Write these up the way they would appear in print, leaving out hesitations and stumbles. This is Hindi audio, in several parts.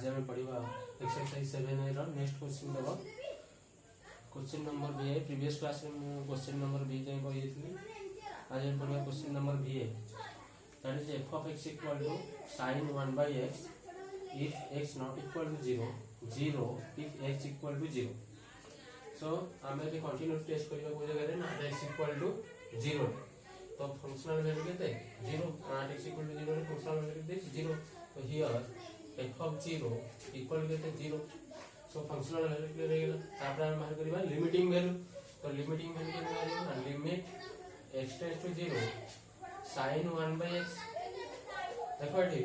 आज हम पढ़ा एक्सरसाइज 7 रो नेक्स्ट क्वेश्चन देबो क्वेश्चन नंबर बी है प्रीवियस क्लास में क्वेश्चन नंबर बी जाय कहि दिली आज हम पढ़ा क्वेश्चन नंबर बी है that is f of x equal to sin 1 by x if x not equal to 0 0 if x equal to 0 so हमें भी कंटीन्यूअस टेस्ट करबा को जगह रे ना x equal to 0 तो फंक्शनल वैल्यू केते 0 x equal to 0 रे फंक्शनल वैल्यू केते 0 तो हियर f of 0 equal केते 0 सो फंक्शनल वैल्यू क्लियर हो गेला तापर हम बाहर करबा लिमिटिंग वैल्यू तो लिमिटिंग वैल्यू केना आइबा limit x tends to 0 sin 1 by x देखो एठी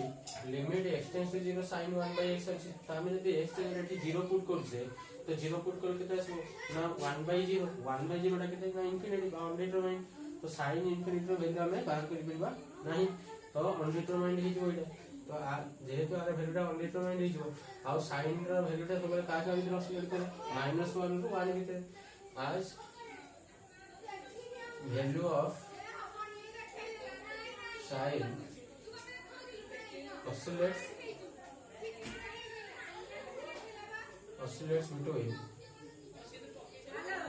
limit x tends to 0 sin 1 by x अछि तामे जदि x के एठी 0 पुट करछे तो 0 पुट कर केते आसो ना 1 by 0 टा केते ना इंफिनिटी अनडिटरमाइंड तो sin इंफिनिटी रो वैल्यू हमें बाहर कर परबा नहीं तो अनडिटरमाइंड ही जो एटा तो जेहेतु आर वैल्यूटा अनडिटरमाइंड ही जो आ sin रो वैल्यूटा सबले का का भीतर ऑसिलेट करे -1 टू 1 भीतर आज value of sin oscillates between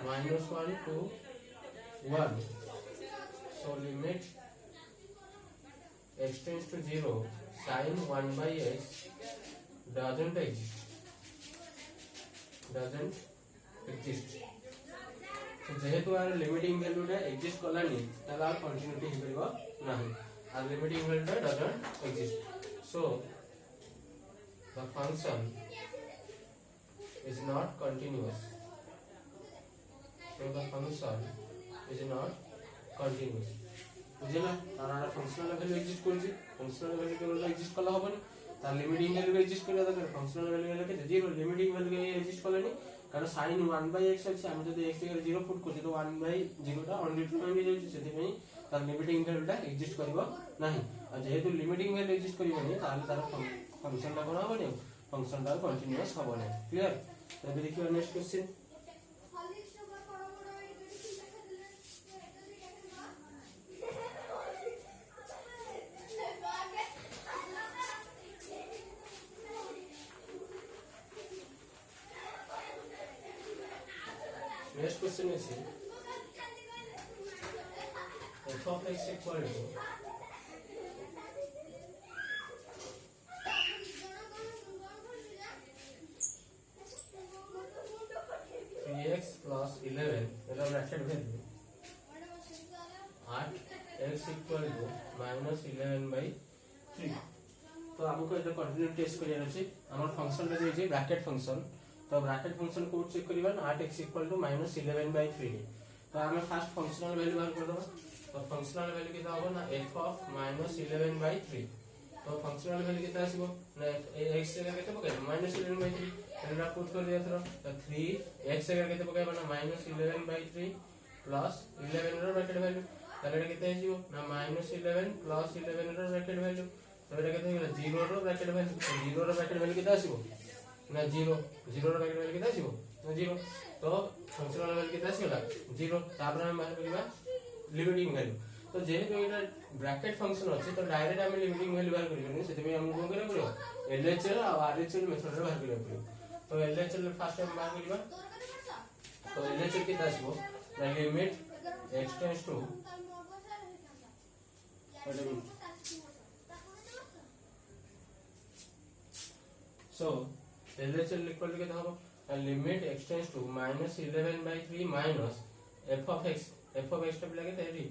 -1 to 1 so limit x tends to 0 sin 1 by x doesn't exist so जेहेतु आर लिमिटिंग वैल्यू टा एग्जिस्ट कलानी तला कंटीन्यूटी हे परबो नाही आर लिमिटिंग वैल्यू टा doesn't exist so the function is not continuous so the function is not continuous बुझला तारा फंक्शनल वैल्यू एग्जिस्ट करछि फंक्शनल वैल्यू केवल एग्जिस्ट कला होबनी तार लिमिटिंग वैल्यू एग्जिस्ट करला दरकार फंक्शनल वैल्यू केते 0 लिमिटिंग वैल्यू एग्जिस्ट कलानी कारण sin 1 by x अछि हम जदि x के 0 पुट करछि तो 1 by 0 टा अनडिटरमाइंड हो जाय सेति पई तार लिमिटिंग वैल्यू टा एग्जिस्ट करबो नाही आ जेहेतु लिमिटिंग वैल्यू एग्जिस्ट करबोनी तार तार फंक्शन टा कोन होबनी फंक्शन टा कंटीन्यूअस होबनी क्लियर तबे देखियो next question next question is f of x equal to 3x plus 11 एला bracket value 8x equal to -11 by 3 तो हमको एटा कंटीन्यूअस टेस्ट करिया अछि हमर फंक्शन रे जे ब्रैकेट फंक्शन तो ब्रैकेट फंक्शन को चेक करिबा 8x equal to -11 by 3 तो हमें फर्स्ट फंक्शनल वैल्यू बाहर कर दबा तो फंक्शनल वैल्यू कितना होगा ना f of -11 by 3 तो फंक्शनल वैल्यू कितना आसीबो ना x से केते पकाय -11 by 3 एला पुट कर दिया थरो तो 3 x से केते पकाय ना -11 by 3 प्लस 11 रो ब्रैकेट वैल्यू ताले केते आसीबो ना -11 प्लस 11 रो ब्रैकेट वैल्यू तो एटा केते होला 0 रो ब्रैकेट वैल्यू 0 रो ब्रैकेट वैल्यू कितना आसीबो ना 0 रो ब्रैकेट वैल्यू कितना आसीबो ना 0 तो फंक्शनल वैल्यू कितना आसीला 0 तापर हम बाहर करिबा लिमिटिंग वैल्यू तो जेहेतु एटा ब्रैकेट फंक्शन अछि तो डायरेक्ट हम लिमिटिंग वैल्यू बाहर करिबनी सेते में हम कोन करे पड़ो एलएचएल और आरएचएल मेथड रे बाहर करिबा पड़ो तो एलएचएल फर्स्ट हम बाहर करिबा तो एलएचएल कितना आसीबो ना limit x tends to so LHL equal to कितना होगा लिमिट x टेंड्स टू -11 by 3 minus f of x टा लगे तेरी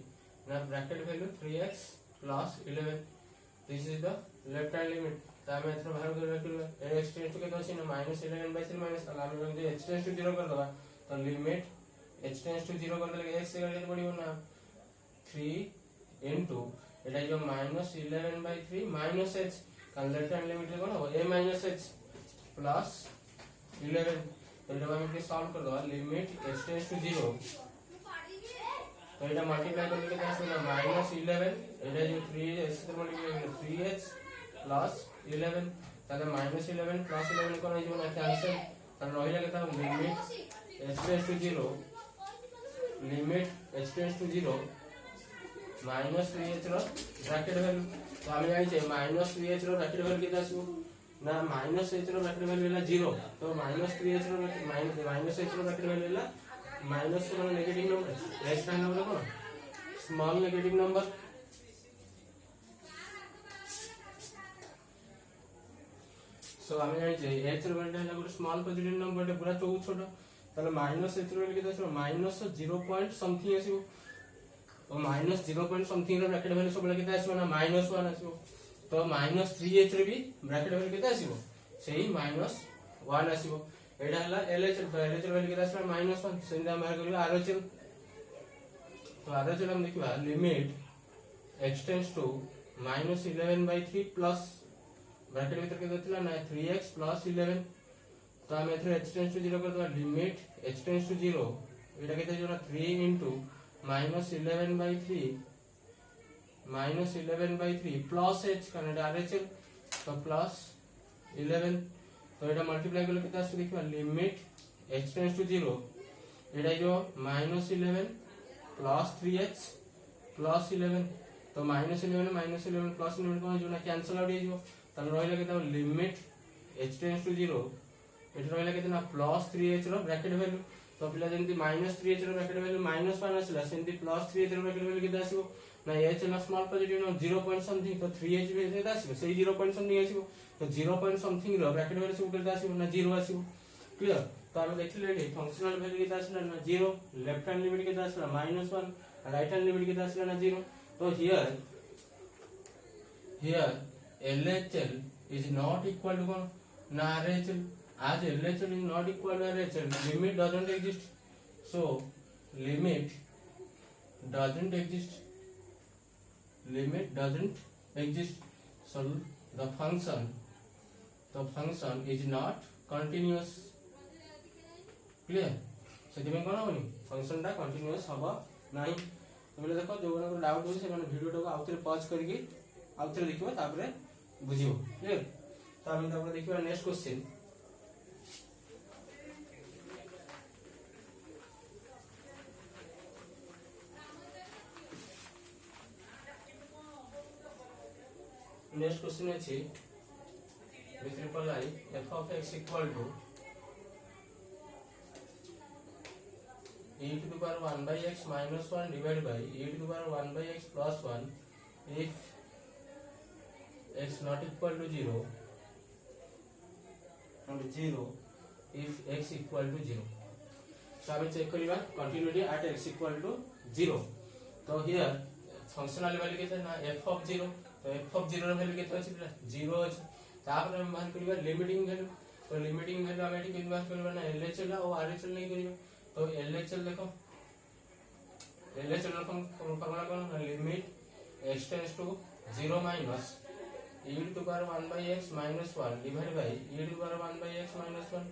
ना bracket value 3x plus 11 this is the left hand limit ता मैं इतना बाहर कर रखियो x टेंड्स टू कितना छै ना -11 by 3 माइनस तला हम जे h टेंड्स टू 0 कर दबा तो लिमिट h टेंड्स टू 0 कर लगे x से करके पड़ियो ना 3 into एटा जो -11 by 3 minus h का लेफ्ट हैंड लिमिट कोन हो a minus h प्लस 11 तो एटा हम के सॉल्व कर दवा लिमिट x टेंड्स टू 0 तो एटा मल्टीप्लाई करके कितना आसे ना -11 एटा जो 3h से मल्टीप्लाई 3h प्लस 11 ताले -11 प्लस 11 कोन हो ना कैंसिल त रहिला केता limit h tends to 0 limit h tends to 0 -3h रो ब्रैकेट वैल्यू तो हम जानि छै -3h रो ब्रैकेट वैल्यू कितना आसीबो ना माइनस एच रो ब्रैकेट वैल्यू है 0 तो minus 3h rho minus H रो ब्रैकेट वैल्यू है minus rho negative number H का नंबर कोन स्मॉल नेगेटिव नंबर सो आमे जानि जे एच रो वैल्यू है गुड स्मॉल पॉजिटिव नंबर पूरा चौक छोट ताले माइनस एच रो वैल्यू केते माइनस 0 पॉइंट समथिंग आसीबो तो माइनस 0 पॉइंट समथिंग रो ब्रैकेट वैल्यू सब केते आसीबो ना माइनस 1 आसीबो तो माइनस 3h रे भी ब्रैकेट वैल्यू केते आसीबो सेही माइनस 1 आसीबो एडा हला LH LH वैल्यू केते आसीबो माइनस 1 सेंदा मार करियो RHL तो RHL हम देखिबा limit x tends to -11/3 plus bracket भीतर केते थिला ना 3x + 11 तो हम एथरे x टेंड्स टू 0 कर दबा लिमिट x टेंड्स टू 0 एटा केते जोना 3 * -11/3 -11/3 प्लस h कनेक्ट RHL तो प्लस 11 तो एटा मल्टीप्लाई करले केते आसे देखिबा लिमिट x टेंड्स टू 0 एटा जो -11 प्लस 3h प्लस 11 तो -11 -11 प्लस 11 कोन जोना कैंसिल आउट हे जो तन रहला केते लिमिट h टेंड्स टू 0 एटा रहला केते ना प्लस 3h रो ब्रैकेट वैल्यू तो पिला जेंति -3h रो ब्रैकेट वैल्यू -1 आसला सेंति प्लस 3h रो ब्रैकेट वैल्यू केते आसीबो ना h ना स्मॉल पॉजिटिव ना 0 पॉइंट समथिंग तो 3h भी केते आसीबो सेही 0 पॉइंट समथिंग आसीबो तो 0 पॉइंट समथिंग रो ब्रैकेट वैल्यू सब केते आसीबो ना 0 आसीबो क्लियर तो हम देखले एठी फंक्शनल वैल्यू केते आसला ना 0 लेफ्ट हैंड लिमिट केते आसला -1 राइट हैंड लिमिट केते आसला ना 0 तो here LHL is not equal to na RHL as LHL is not equal to RHL limit doesn't exist so limit doesn't exist so the function is not continuous clear सेति में कोन होनी फंक्शन ता कंटीन्यूअस हबो नाही तुमले देखो जो को डाउट हो से माने वीडियो को आउथरे पॉज करके आउथरे देखिबो तापरे बुझिबो क्लियर तो हम तापरे देखिबा नेक्स्ट क्वेश्चन नेक्स्ट क्वेश्चन अछि with triple I f of x equal to e to the power 1 by x minus 1 divided by e to the power 1 by x plus 1 if x not equal to 0 and 0 if x equal to 0 so हम चेक करिबा continuity at x equal to 0 तो हियर फंक्शनल वैल्यू केते ना f of 0 तो f of 0 ର वैल्यू केते अछि 0 अछि तापर हम बाहर करिबा लिमिटिंग वैल्यू तो लिमिटिंग वैल्यू हम एठी केन बाहर करबा ना LHL और RHL नहीं करिबा तो LHL देखो LHL ର फॉर्मूला कोन limit x tends to 0 minus e to the power 1 by x minus 1 divided by e to the power 1 by x minus 1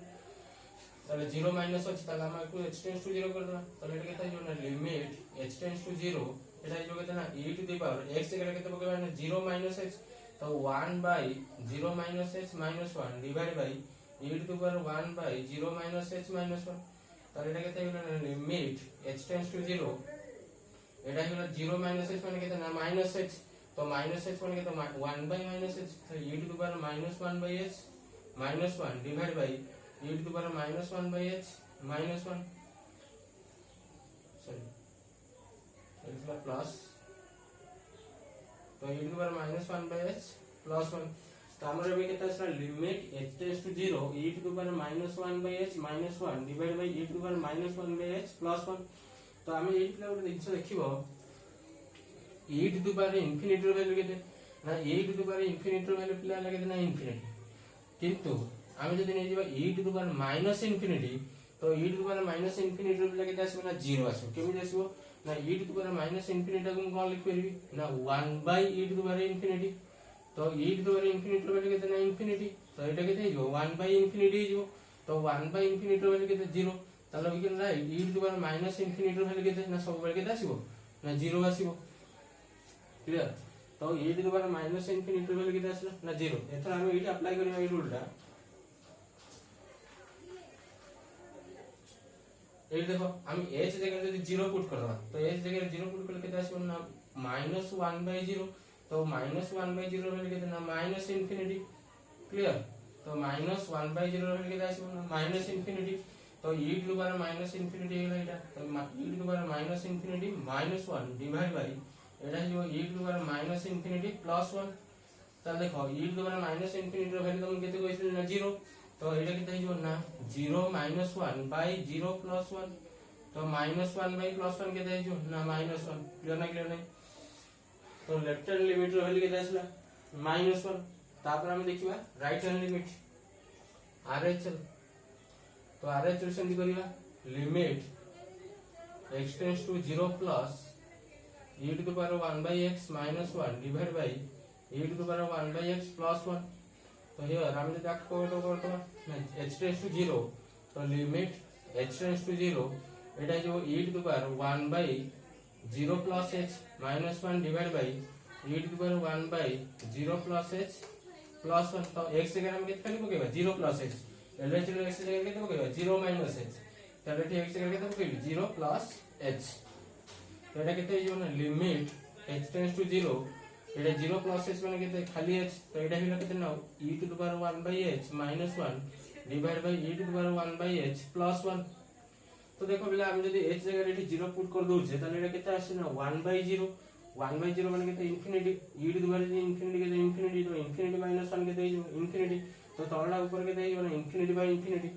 ताले 0 माइनस अछि ताले हम को h टेंड्स टू 0 कर दबा ताले एटा केते जो ना लिमिट h टेंड्स टू 0 एटा जो केते ना e to the power x जगह केते पकेबा ना 0 माइनस h तो 1 by 0 minus h minus 1 divided by e to the power 1 by 0 minus h minus 1 ताले एटा केते ना लिमिट h टेंड्स टू 0 एटा होला 0 minus h माने केते ना minus h तो माइनस h माने केते 1 by minus h तो e to the power minus 1 by h minus 1 divided by e to the power minus 1 by h minus 1 sorry इतना प्लस तो e to the power minus 1 by h plus 1 तो हमरे भी केते असला limit h tends to 0 e to the power minus 1 by h minus 1 divided by e to the power minus 1 by h plus 1 तो हमें एई प्ले ଗୋଟେ ଜିନିଷ ଦେଖିबो e to the power infinity ର वैल्यू केते ना e to the power infinity ର वैल्यू प्ले लागे ना infinity किंतु आमे जदि नै जेबा e to the power minus infinity तो e to the power minus infinity रो लागे आसीबो ना 0 आसीबो केमि आसीबो ना e to the power minus infinity को कोन लिख परबी ना 1 by e to the power infinity तो e to the power infinity रो वैल्यू केते ना infinity तो एटा केते जो 1 by infinity जो तो 1 by infinity रो वैल्यू केते 0 तालो we can write e to the power minus infinity रो वैल्यू केते ना सब बेले केते आसीबो ना 0 आसीबो क्लियर तो e to the power minus infinity रो वैल्यू केते आसला ना 0 एथरा हम एठी अप्लाई करबा ए रूलटा ए देखो हम h जगह जदी 0 पुट करबा तो h जगह 0 पुट करले केते आसीबो ना -1 by 0 तो -1 by 0 वैल्यू केते ना -infinity क्लियर तो माइनस 1/0 रहले के आसीबो ना माइनस इनफिनिटी तो e to the power minus infinity हेला एटा तो e to the power minus infinity minus 1 divide by एटा जो e to the power minus infinity plus 1 तो देखो e to the power minus infinity रो वैल्यू तुम केते कहइছিল ना 0 तो एटा केते हिजो ना 0 माइनस 1 बाय 0 प्लस 1 तो माइनस 1 बाय प्लस 1 केते हिजो ना माइनस 1 क्लियर नहीं तो लेफ्ट हैंड लिमिट रो वैल्यू केते आसला माइनस 1 तापर हम देखिबा राइट हैंड लिमिट RHL तो RHL सेंड करिबा limit x tends to 0 plus e to the power 1/x minus 1 divide by e to the power 1/x plus 1 तो हियर हम जे ताक को तो h टेंड्स टू 0 तो लिमिट h टेंड्स टू 0 एटा जो e to the power 1/0 plus h minus 1 divide by e to the power 1/0 plus h plus 1 तो x जगह हम केते खाली पकेबा 0 प्लस h LHL x जगह केते पकेबा 0 माइनस h तले ठी x जगह केते पकेबी 0 प्लस h तो एटा केते जो ना limit h tends to 0 Etah 0 plus h माने केते खाली h तो एटा हिला केते ना e to the power 1/h minus 1 divide by e to the power 1/h plus 1 तो देखो बिला हम जदी h जगह एठी 0 पुट कर दउ छे तले एटा केते आसे ना 1/0 1/0 माने केते infinity e to the power infinity केते इनफिनिटी तो इनफिनिटी माइनस 1 केते हिजो इनफिनिटी तो तळला ऊपर केते हिजो ना इनफिनिटी बाय इनफिनिटी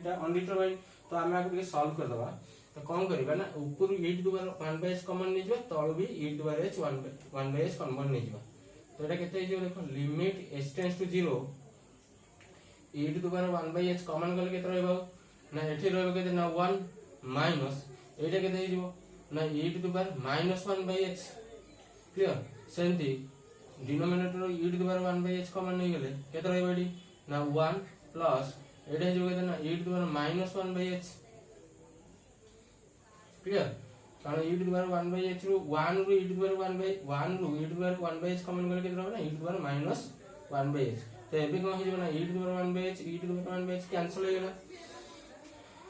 टा अनडिटरमाइंड तो हम आको के सॉल्व कर दबा तो कोन करबा ना ऊपर e to the power 1/h common नै जबा तळ भी e to the power h 1/h common नै जबा तो एटा केते हिजो देखो limit h tends to 0 e to the power 1/h common गले केते रहबा ना एठी रहबा केते ना 1 माइनस एटा केते हिजो ना e to the power minus 1/h clear सेंती denominator e to the power 1/h common नहीं गेले केते रहबा एठी ना 1 प्लस एटा जो केते ना e to the power minus 1/h clear कारण e to the power 1/h रो 1 रो e टू द पावर 1/1 रो e to the power 1/h common गेले केते रहबा ना e to the power minus 1/h तो एबे कोन हिजो ना e to the power 1/h e to the power 1/h cancel हो गेला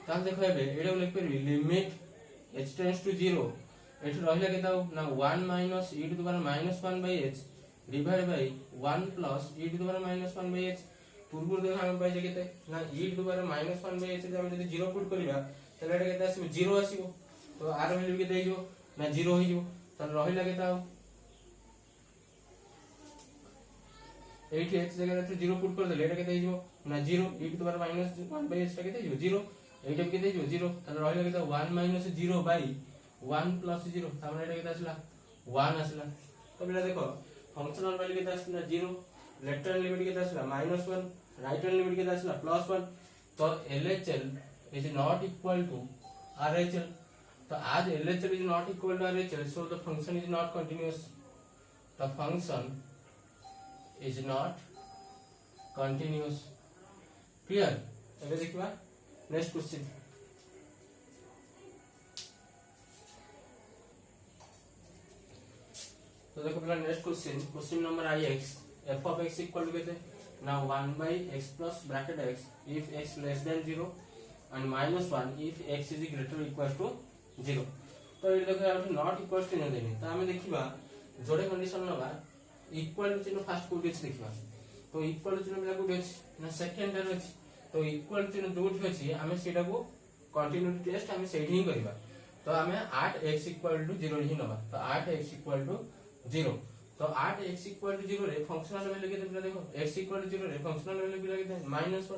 ताल देखो एबे एटा लिख परबी लिमिट h टेंड्स टू 0 एठी रहिला केता ना 1 minus e to the power minus 1/h divide by 1 plus e to the power minus 1/h पूर्व देखो हम पाइजे केते ना e to the power minus 1/h जे हम जदी 0 पुट करिबा तले एटा केता आसीबो 0 आसीबो तो r वैल्यू केते हिजो ना 0 हिजो तले रहिला केता एठी x जगह रे 0 पुट कर देले एटा केते हिजो ना 0 e to the power minus 1/h टा केते हिजो 0 एटा केते हिजो 0 तले रहिला केता 1 माइनस 0 बाय 1 प्लस 0 तामने एटा केते आसला 1 आसला तो बिला देखो फंक्शनल वैल्यू केते आसला 0 लेफ्ट हैंड लिमिट केते आसला -1 राइट हैंड लिमिट केते आसला +1 तो LHL is not equal to RHL तो आज LHL is not equal to RHL so the function is not continuous the function is not continuous clear एबे देखिबा नेक्स्ट क्वेश्चन तो देखो पहला next question number IX f of x equal to केते now 1/x plus bracket x if x less than 0 and -1 if x is greater or equal to 0 तो ये देखो यहाँ नॉट इक्वल टू नहीं देनी तो हमें देखिबा जोड़े कंडीशन नबा इक्वल टू चिन्ह फास्ट कोड अछि देखिबा तो इक्वल टू चिन्ह लागू अछि ना सेकंड रे अछि तो इक्वल टू चिन्ह जोट अछि हमें सेटा को कंटिन्यूटी टेस्ट हमें सेही ही करबा तो हमें 8x equal to 0 ही नबा तो 8x equal to 0 तो 8x equal to 0 रे फंक्शनल वैल्यू केते देखो x equal to 0 रे फंक्शनल वैल्यू बिला केते -1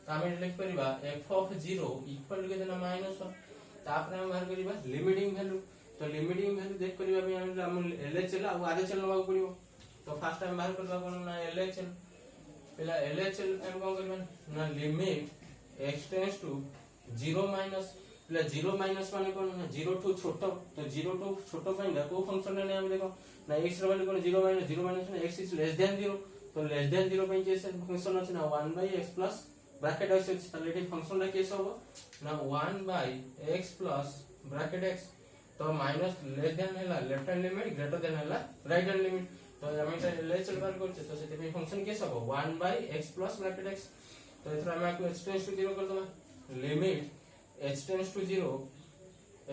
तो हमें लिख परिबा f of 0 equal to केते ना -1 तापर हम बाहर करिबा लिमिटिंग वैल्यू तो लिमिटिंग वैल्यू देख करिबा हम LHL आ RHL नबा पड़िबो तो फर्स्ट टाइम बाहर करबा कोन ना LHL पहला LHL हम कोन करबा ना limit x tends to 0 minus पहला 0 माइनस माने कोन ना 0 टू छोटो तो 0 टू छोटो पाइंदा को फंक्शन ने हम देखो ना x रो वैल्यू कोन 0 माइनस ना x इज लेस देन 0 तो लेस देन 0 पे जे फंक्शन अछि ना 1/x प्लस ब्रैकेट x अछि तले एठी फंक्शन रा केस होबो ना 1/x प्लस ब्रैकेट x तो माइनस लेस देन हैला left hand limit greater than हैला राइट हैंड लिमिट तो हम एटा लेचल बार करछे तो सेते पे फंक्शन केस होबो 1/x प्लस ब्रैकेट x तो एथरा हम आको h टेंड्स टू 0 कर दबा लिमिट h टेंड्स टू 0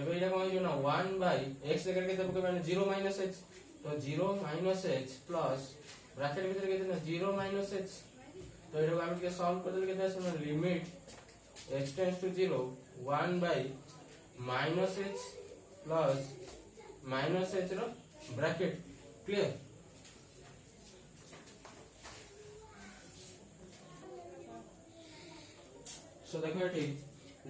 एबे एटा कोन हो ना 1/x जगह के तब के 0 माइनस h तो 0 माइनस h प्लस ब्रैकेट भीतर केते ना 0 माइनस h तो एटा हम के सॉल्व कर देले केते आसे limit h tends to 0 1 by minus h plus minus h रो ब्रैकेट क्लियर। सो देखो एटी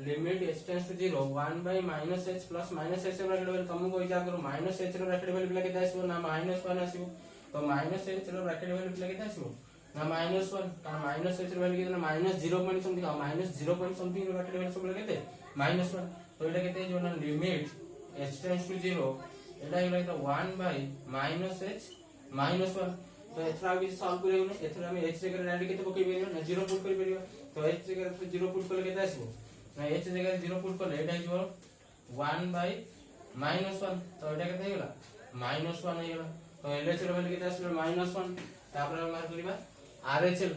limit h tends to 0 1 by minus h plus minus h रो ब्रैकेट वैल्यू तुमको कोइ जा करो माइनस h रो ब्रैकेट वैल्यू केते आसीबो ना माइनस 1 आसीबो। तो माइनस h रो ब्रैकेट वैल्यू केते आसीबो ना माइनस 1 कारण माइनस h रो वैल्यू केते ना minus 0 point something minus 0 point something रो ब्रैकेट वैल्यू सब केते माइनस 1। तो एटा केते जो ना लिमिट h टेंड्स टू 0 एटा हिला तो 1 बाय माइनस h माइनस 1। तो एथरा भी सॉल्व करियो ने एथरा हम h जगह डायरेक्ट केते पकई परियो ना 0 पुट करि परियो। तो h जगह तो 0 पुट करले केते आसीबो ना h जगह 0 पुट करले एटा जो 1 बाय माइनस 1। तो एटा केते हिला माइनस 1 हे गेला। तो LHL वैल्यू केते आसीबो माइनस 1 तापर हम मार करिबा RHL।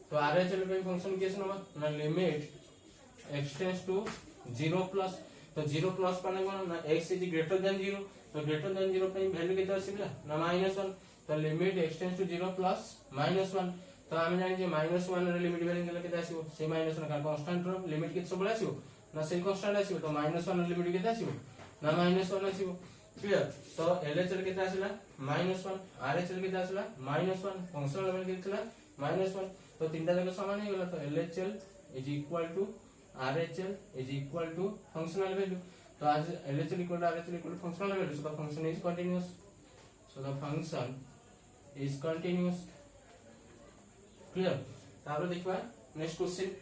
तो RHL पे फंक्शन केस ना limit x tends to 0 plus. तो 0 प्लस पाने कोन ना x इज ग्रेटर देन 0। तो ग्रेटर देन 0 पे वैल्यू केते आसीबला ना माइनस 1। तो limit x tends to 0 plus minus 1। तो हम जानि जे माइनस 1 रे लिमिट वैल्यू केले केते आसीबो से माइनस 1 का कांस्टेंट रो लिमिट केते सब आसीबो ना से कांस्टेंट आसीबो। तो माइनस 1 रे लिमिट केते आसीबो ना माइनस 1 आसीबो क्लियर। तो LHL केते आसीला माइनस 1 RHL केते आसीला माइनस 1 फंक्शनल वैल्यू केते आसीला माइनस 1। तो तीनटा जगह समान हे गेला। तो LHL is equal to RHL is equal to functional value. तो आज LHL equal to RHL equal to functional value. So the function is continuous. So the function is continuous clear. तापर देखबा नेक्स्ट क्वेश्चन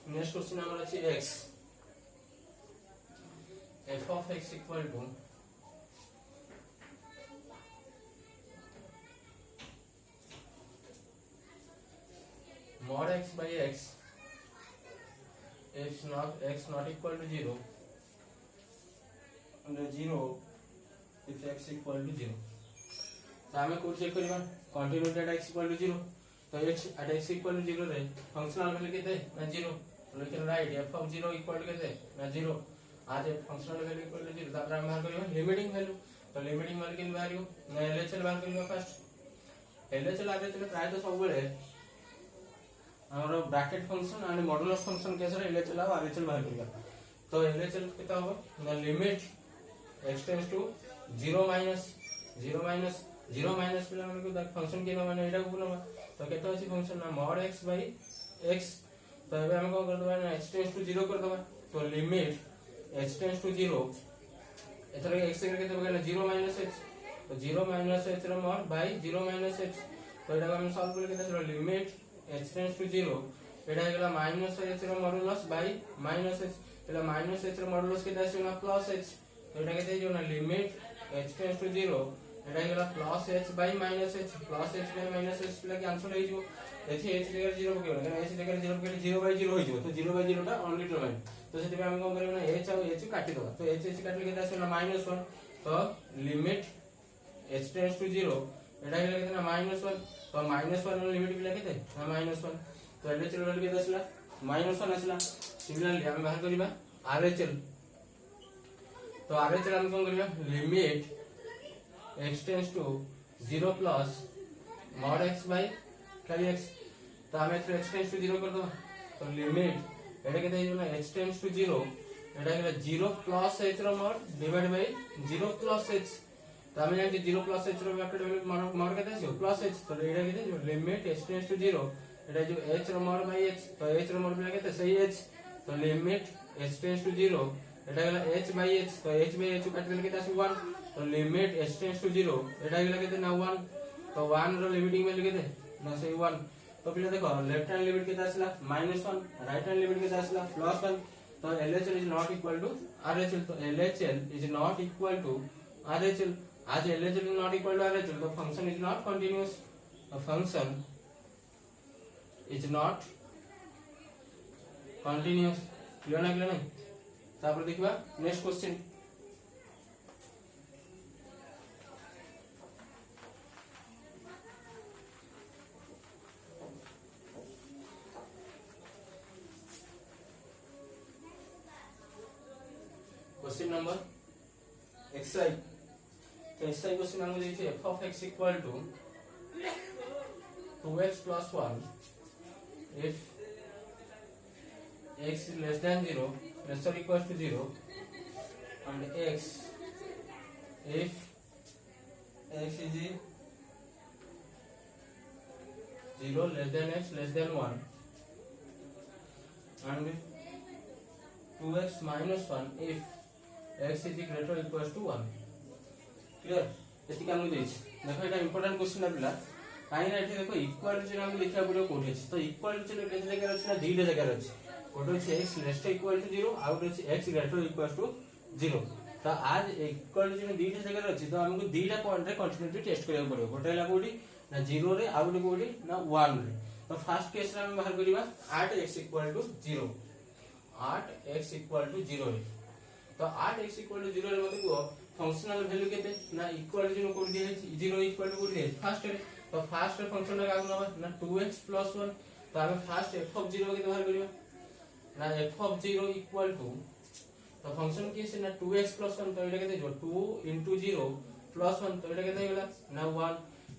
नेक्स्ट क्वेश्चन हमर अछि x f of x equal to mod x by x if not x not equal to 0 and 0 if x equal to 0। तो हमें को चेक करबा continuity at x equal to 0। तो h at x equal to 0 रे फंक्शनल वैल्यू केते ना 0। लेकिन right f of 0 equal to केते ना 0। आज फंक्शनल वैल्यू इक्वल टू 0 तापर हम बाहर करबा लिमिटिंग वैल्यू। तो लिमिटिंग वैल्यू के वैल्यू ना LHL बाहर करबा फर्स्ट। LHL आगे चले प्राय तो सब बेले हमरो bracket function and modulus function case रे LHL और RHL बाहर करबा। तो LHL केता हो ना limit x tends to 0 minus 0 minus 0 minus पे हमन को फंक्शन के माने एटा को ना। तो केता अछि फंक्शन ना mod x by x। तो एबे हम को कर दबा ना h टेंड्स टू 0 कर दबा। तो लिमिट h टेंड्स टू 0 एथरा x से केते बगला 0 माइनस h। तो 0 माइनस h रो mod by 0 माइनस h। तो एटा हम सॉल्व कर केते छ लिमिट h टेंड्स टू 0 एटा गेला माइनस h रो मॉडुलस by माइनस h। एला माइनस h रो मॉडुलस केते आसी ना प्लस h। तो एटा केते जो ना लिमिट h टेंड्स टू 0 एटा गेला plus h by minus h। Plus h by minus h ले कैंसिल हो जो एथि h जगह 0 पकेबो ना h जगह 0 पकेले 0 by 0 हो जो। तो 0 by 0 टा ओनली डिटरमाइन। तो सेति पे हम कोन करबो ना h और h काटि दबा। तो h काटले केते आसी ना माइनस 1। तो लिमिट h टेंड्स टू 0 एटा गेला केते ना माइनस 1। तो माइनस 1 रो लिमिट बिला केते ना माइनस 1। तो LHL वैल्यू केते आसीला माइनस 1 आसीला। सिमिलरली हम बाहर करबा RHL। तो RHL हम कोन करबा limit x tends to 0 plus mod x by खाली x। तो हम x टेंड्स टू 0 कर दो। तो लिमिट एटा केते हो ना h टेंड्स टू 0 एटा गेला 0 प्लस h रो mod divide by 0 plus h। तो हम जानि 0 प्लस h रो ब्रैकेट वैल्यू mod केते आछो प्लस h। तो एटा केते जो लिमिट h टेंड्स टू 0 एटा जो h रो mod बाय h। तो h रो mod बिला केते सही h। तो लिमिट h टेंड्स टू 0 एटा गेला h बाय h। तो h बाय h काट देले केते आछो 1। तो लिमिट h टेंड्स टू 0 एटा गेला केते ना 1। तो 1 रो लिमिटिंग वैल्यू केते ना सही 1। तो पिले देखो लेफ्ट हैंड लिमिट केते आसला -1 राइट हैंड लिमिट केते आसला +1। तो LHL is not equal to RHL। तो LHL is not equal to RHL। आज LHL is not equal to RHL तो function is not continuous. The function is not continuous clear ना क्लियर नहीं। तापर देखबा next question question number xi तो xi क्वेश्चन हमको देखिए f of x equal to 2x plus 1 if x is less than 0 less or equals to 0 and x if x is 0 less than x less than 1 and 2x minus 1 if x is greater or equals to 1 clear एति काम देछि देखो एटा इंपोर्टेंट क्वेश्चन पिला काई ना एठी देखो इक्वालिटी हम लिखा पड़ो कोठी अछि तो इक्वालिटी ने केते जगह अछि ना दीटा जगह अछि कोठी अछि x less to equal to 0 आउट अछि x greater or equals to 0 तो आज इक्वालिटी ने दीटा जगह अछि तो हमको दीटा पॉइंट रे कंटीन्यूटी टेस्ट करबा पड़ो गोटे ला कोठी ना 0 रे आउट कोठी ना 1 रे तो फर्स्ट केस रे हम बाहर करिबा 8x equal to 0 8x equal to 0 रे तो 8x equal to 0 रे मते को फंक्शनल वैल्यू केते ना इक्वल टू 0 कोड दिया है 0 इक्वल टू कोड दिया फर्स्ट रे तो फर्स्ट रे फंक्शन का आगु नबा ना 2x plus 1 तो हम फर्स्ट f of 0 के बाहर करिबा ना f of 0 इक्वल टू तो फंक्शन के से ना 2x plus 1 तो एटा केते जो 2 into 0 plus 1 तो एटा केते गेला ना 1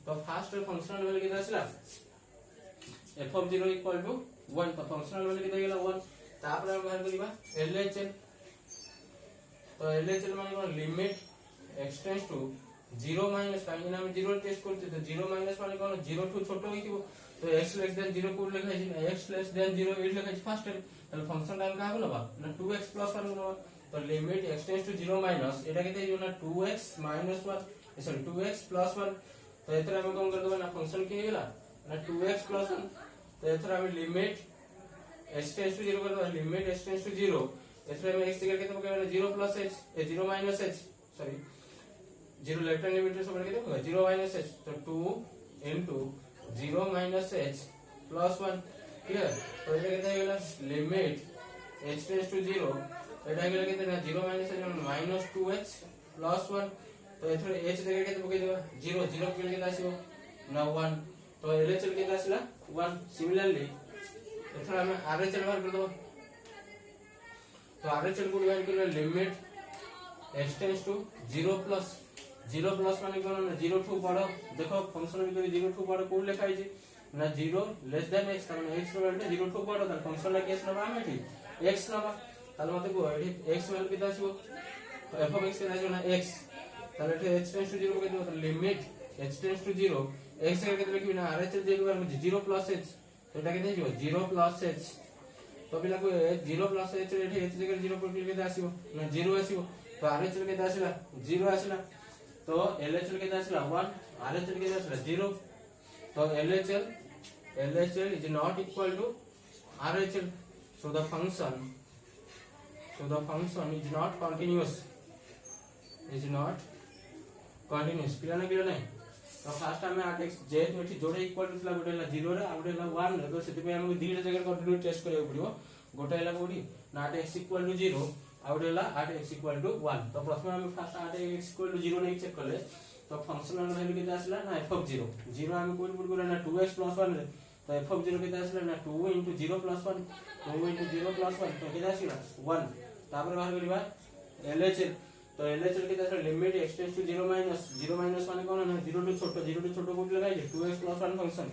तो फर्स्ट रे फंक्शनल वैल्यू केते आसला f of 0 equal to 1 तो फंक्शनल वैल्यू केते गेला 1 तापर हम बाहर करिबा LHL तो LHL माने कोन limit x tends to 0 minus काहे ना हम 0 टेस्ट करते तो 0 माइनस माने कोन 0 टू छोटो होइथिबो तो x लेस देन 0 कोड लिखा छै x लेस देन 0 एट लिखा छै फर्स्ट रे तो फंक्शन टाइम का नबा ना 2x plus 1 नबा तो limit x tends to 0 minus एटा केते जो ना 2x minus 1 sorry 2x plus 1 तो एतरा हम कोन कर देबा ना फंक्शन के गेला ना 2x plus 1 तो एथरा हम लिमिट x टेंड्स टू 0 कर दो लिमिट x टेंड्स टू 0 एथरा हम x जगह केते पकेबा 0 plus h 0 minus h sorry 0 left hand limit सब केते पकेबा 0 minus h तो 2 into 0 minus h plus 1 clear तो ये केते गेला लिमिट h टेंड्स टू 0 एटा गेला केते ना 0 minus h minus 2h plus 1 तो एथरा h जगह केते पके देबा 0 0 के केते आसीबो ना 1 तो LHL केते आसीला 1 सिमिलरली एथरा हम RHL बाहर कर दो तो RHL को डिवाइड करले limit x tends to 0 plus माने कोन ना 0 टू बड़ो देखो फंक्शन में 0 टू बड़ो कोड लिखा है ना 0 लेस देन x तने x रो वैल्यू 0 टू बड़ो त फंक्शन ला केस नबा हम एठी x नबा ताले मते को एठी x वैल्यू किता आसीबो तो f of x के आसीबो ना x ताले एठी h टेंड्स टू 0 को देबो तो limit h tends to 0 x के केते लिखबी ना RHL जेको हम 0 plus h तो एटा केते हिजो 0 plus h तो बिला को 0 plus h रे एठी h जगह 0 पर क्लिक केते आसीबो ना 0 आसीबो तो RHL केते आसीला 0 आसीला तो LHL केते आसीला 1 RHL केते आसीला 0 तो LHL is not equal to RHL so the function is not continuous clear नहीं तो फर्स्ट टाइम में 8x जेत एठी जोड़े इक्वल टू गोटे ला 0 रे आ गोटे ला 1 रे तो सेति पे हमको दीटा जगह कंटीन्यू टेस्ट करबा पड़िबो गोटे ला कोडी ना 8x इक्वल टू 0 आ गोटे ला 8x इक्वल टू 1 तो प्रथम हम फर्स्ट 8x इक्वल टू 0 नहीं चेक करले तो फंक्शनल वैल्यू केते आसला ना f of 0 0 हम कोड पुट करे ना 2x plus 1 रे तो f of 0 केते आसला ना 2 into 0 plus 1 2 into 0 plus 1 तो केते आसीला 1 तापर बाहर करिबा LHL तो LHL केते आसला limit x tends to 0 minus माने कोन ना 0 टू छोटो कोड लगाइ 2x plus 1 फंक्शन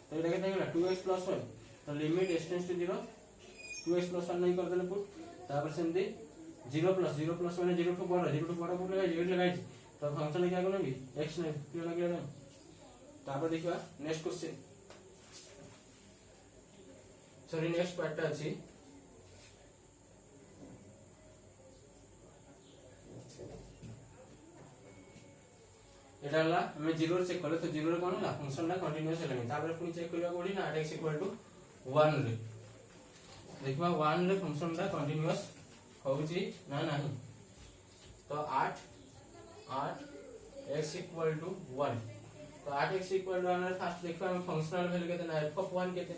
तो एटा केते गेला 2x plus 1 तो limit x tends to 0 2x plus 1 नहीं कर देले पुट तापर सेमदी 0 plus माने 0 टू बड़ा कोड लगाइ 8 लगाइ तो फंक्शन क्या कोन भी x नहीं क्लियर लगे ना तापर देखिबा next question sorry next part अछि एटा ला हम 0 चेक करले तो 0 रे कोन ला फंक्शन ला कंटीन्यूअस हेले तापर पुनी चेक करबा कोडी ना 8x इक्वल टू 1 रे देखबा 1 रे फंक्शन ला कंटीन्यूअस होउची ना नहीं तो 8x इक्वल टू 1 तो 8x इक्वल टू 1 फर्स्ट देखबा हम फंक्शनल वैल्यू केते ना f of 1 केते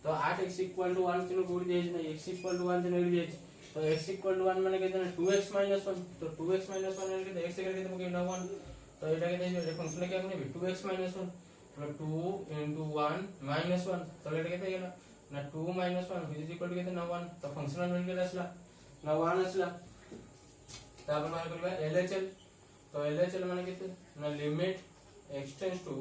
तो 8x इक्वल टू 1 किनो कोड देज ना x इक्वल टू 1 जने देज तो x इक्वल टू 1 माने केते ना 2x minus 1 तो 2x minus 1 ने केते x के केते मके ना 1 तो एटा केते जे फंक्शन क्या कोने 2x minus 1 तो 2 into 1 minus 1 तो एटा केते गेला ना 2 minus 1 इज इक्वल टू केते ना 1 तो फंक्शनल वैल्यू केते आसला ना 1 आसला तापर बाहर करबा LHL तो LHL माने केते ना limit x tends to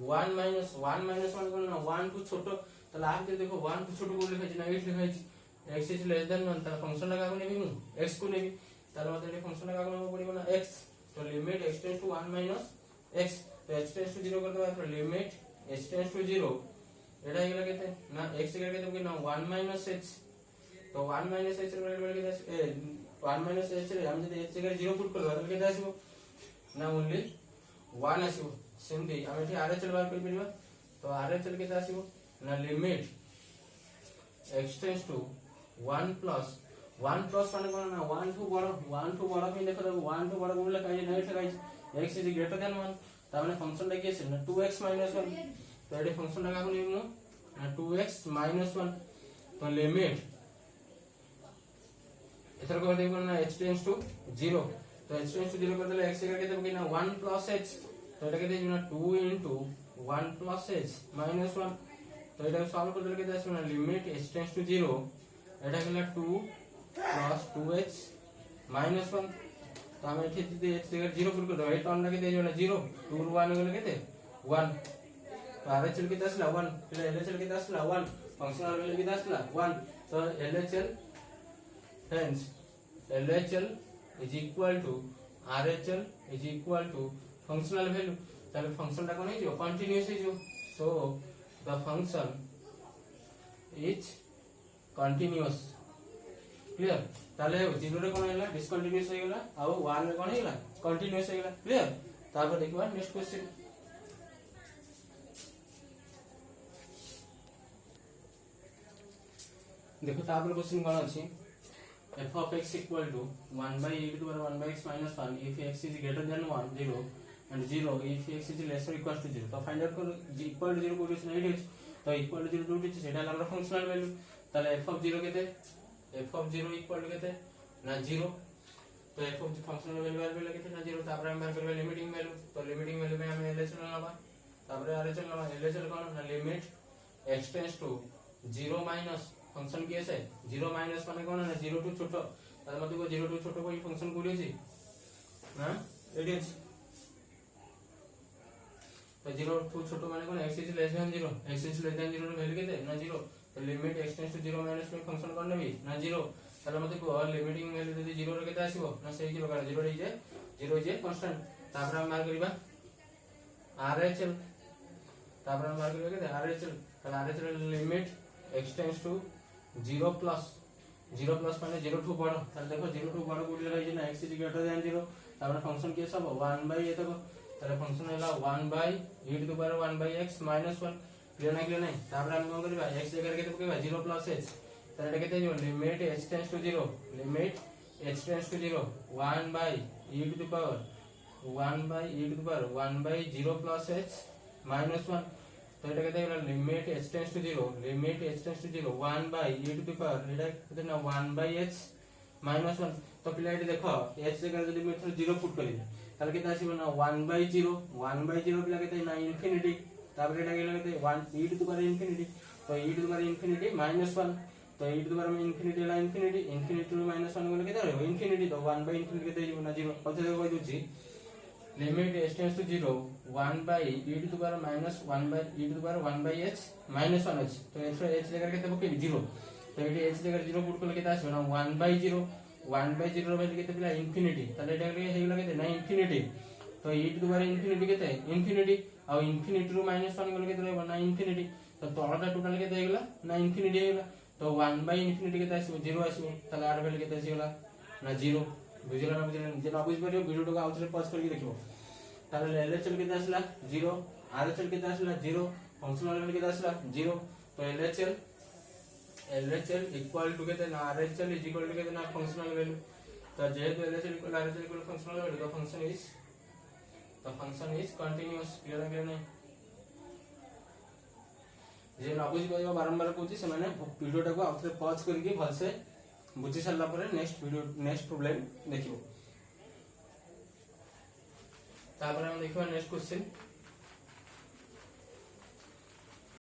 1 minus 1 कोन ना 1 टू छोटो तले आप जे देखो 1 टू छोटो को लिखा छै ना 8 लिखा छै x इज लेस देन 1 त फंक्शन लगा को नेबी मु x को नेबी ताले मते ये फंक्शन लगा को नेबो पड़िबो ना x तो limit x tends to 1 minus x तो h टेंड्स टू 0 कर दबा तो लिमिट h टेंड्स टू 0 एटा हेला केते ना x के केते कि ना 1 माइनस h तो 1 माइनस h रे केते ए 1 माइनस h रे हम जदि h के 0 पुट करबा त केते आसीबो ना ओनली 1 आसीबो सेमती हम एठी RHL बार कर परिबा तो RHL केते आसीबो ना limit x tends to 1 plus माने कोन ना 1 टू बड़ में देखो 1 टू बड़ बोले काई नहीं ठगाई x इज ग्रेटर देन 1 ताने फंक्शन टा के ना 2x 1 तो एडी फंक्शन लगा को निमु ना 2x 1 तो लिमिट इधर को देखो ना h टेंड्स टू 0 तो h टेंड्स टू 0 कर देले x के केते ना 1 प्लस h तो एटा केते ना 2 into 1 plus h minus 1 तो एटा सॉल्व कर देले केते आसे ना लिमिट h टेंड्स टू 0 एटा केला 2 plus 2h minus 1 तो हम एठी जदि h के 0 पुट कर दो ए टर्म केते जो ना 0 2 ରୁ 1 गेले केते 1 तो RHL केते आसला 1 फिर LHL केते आसला 1 फंक्शनल वैल्यू केते आसला 1 तो LHL hence LHL is equal to RHL is equal to functional value ताले फंक्शन टा कोन हे जो कंटीन्यूअस हे जो सो the function is continuous clear ताले 0 रे कोन हैला डिसकंटीन्यूअस हे गेला आ 1 रे कोन हैला कंटीन्यूअस हे गेला क्लियर तापर देखबा नेक्स्ट क्वेश्चन देखो तापर क्वेश्चन कोन अछि f of x equal to 1 by e to the power 1 by x minus 1 if x is greater than 1 0 and 0 if x is less or equal to 0 तो फाइंड आउट कर equal to 0 को डिस नहीं दिस तो equal to 0 टू दिस सेटा हमरा फंक्शनल वैल्यू ताले f of 0 केते f of 0 equal to केते ना 0 तो f of फंक्शनल वैल्यू केते ना 0 तापर हम बाहर करबे लिमिटिंग वैल्यू तो लिमिटिंग वैल्यू में हम LHL लबा तापर RHL लबा LHL कोन ना limit x tends to 0 minus function केस है 0 माइनस माने कोन ना 0 टू छोटो तार मते को 0 टू छोटो कोई फंक्शन कोडी अछि हां एडी अछि तो 0 टू छोटो माने कोन x is less than 0 x is less than 0 रो वैल्यू केते ना 0 तो limit x tends to 0 minus में फंक्शन कोन नेबी ना 0 तार मते को लिमिटिंग वैल्यू जदी 0 रो केते आसीबो ना सेही 0 का 0 इज कांस्टेंट तापर हम मार करबा RHL तापर हम मार करबा केते RHL तार RHL limit x tends to 0 plus माने 0 टू बड़ ताले देखो 0 टू बड़ कोडी लगा जे ना x इज ग्रेटर देन 0 तापर फंक्शन के सब 1 बाय ए तक ताले फंक्शन हैला 1 by e to the power 1 by x minus 1 clear नहीं तापर हम कोन करबा x जगह केते पकेबा 0 प्लस h ताले केते जो limit h tends to 0 limit h tends to 0 1 by e to the power 1 by e to the power 1 by 0 plus h minus 1 तो एटा केते होला limit h tends to 0 limit h tends to 0 1 by e to the power एटा केते ना 1 बाय h माइनस 1 तो पिला एटी देखो h जगह जदी मैं 0 पुट करी ताले केते आसीबो ना 1 बाय 0 पिला केते ना इंफिनिटी तापर एटा केला केते 1 e to the power infinity तो e to the power infinity minus 1 तो e टू द पावर में इंफिनिटी ला इंफिनिटी टू माइनस 1 बोले केते हो इंफिनिटी तो 1 बाय इंफिनिटी केते हो ना 0 पछे देखो दुची limit h tends to 0 1 by e to the power minus 1 by e to the power 1 by h minus 1h तो h जगह केते पके 0 तो एटी h जगह 0 पुट करले केते आसीबो ना 1 by 0 रो वैल्यू केते पिला इंफिनिटी ताले एटा के हेगला केते ना इंफिनिटी तो e to the power infinity केते इंफिनिटी आ इंफिनिटी रो माइनस 1 गले केते रहबो ना इंफिनिटी तो तळटा टोटल केते हेगला ना इंफिनिटी हेगला तो 1 by इंफिनिटी केते आसीबो 0 आसीबो ताले आर वैल्यू केते आसीगला ना 0 बुझिला ना बुझिला जे ना बुझ परियो वीडियो को आउटरे पॉज करके देखिबो ताले LHL केते आसला 0 RHL केते आसला 0 फंक्शनल वैल्यू केते आसला 0 तो LHL इक्वल टू केते ना RHL इज इक्वल टू केते ना फंक्शनल वैल्यू तो जेहेतु LHL equal RHL equal functional value तो फंक्शन इज कंटीन्यूअस क्लियर नहीं जे ना बुझ परियो बारंबार कहूची से माने वीडियो टाको आउटरे पॉज करके भलसे बुझी सारला परे नेक्स्ट प्रॉब्लम देखिबो तापर हम देखिबा नेक्स्ट क्वेश्चन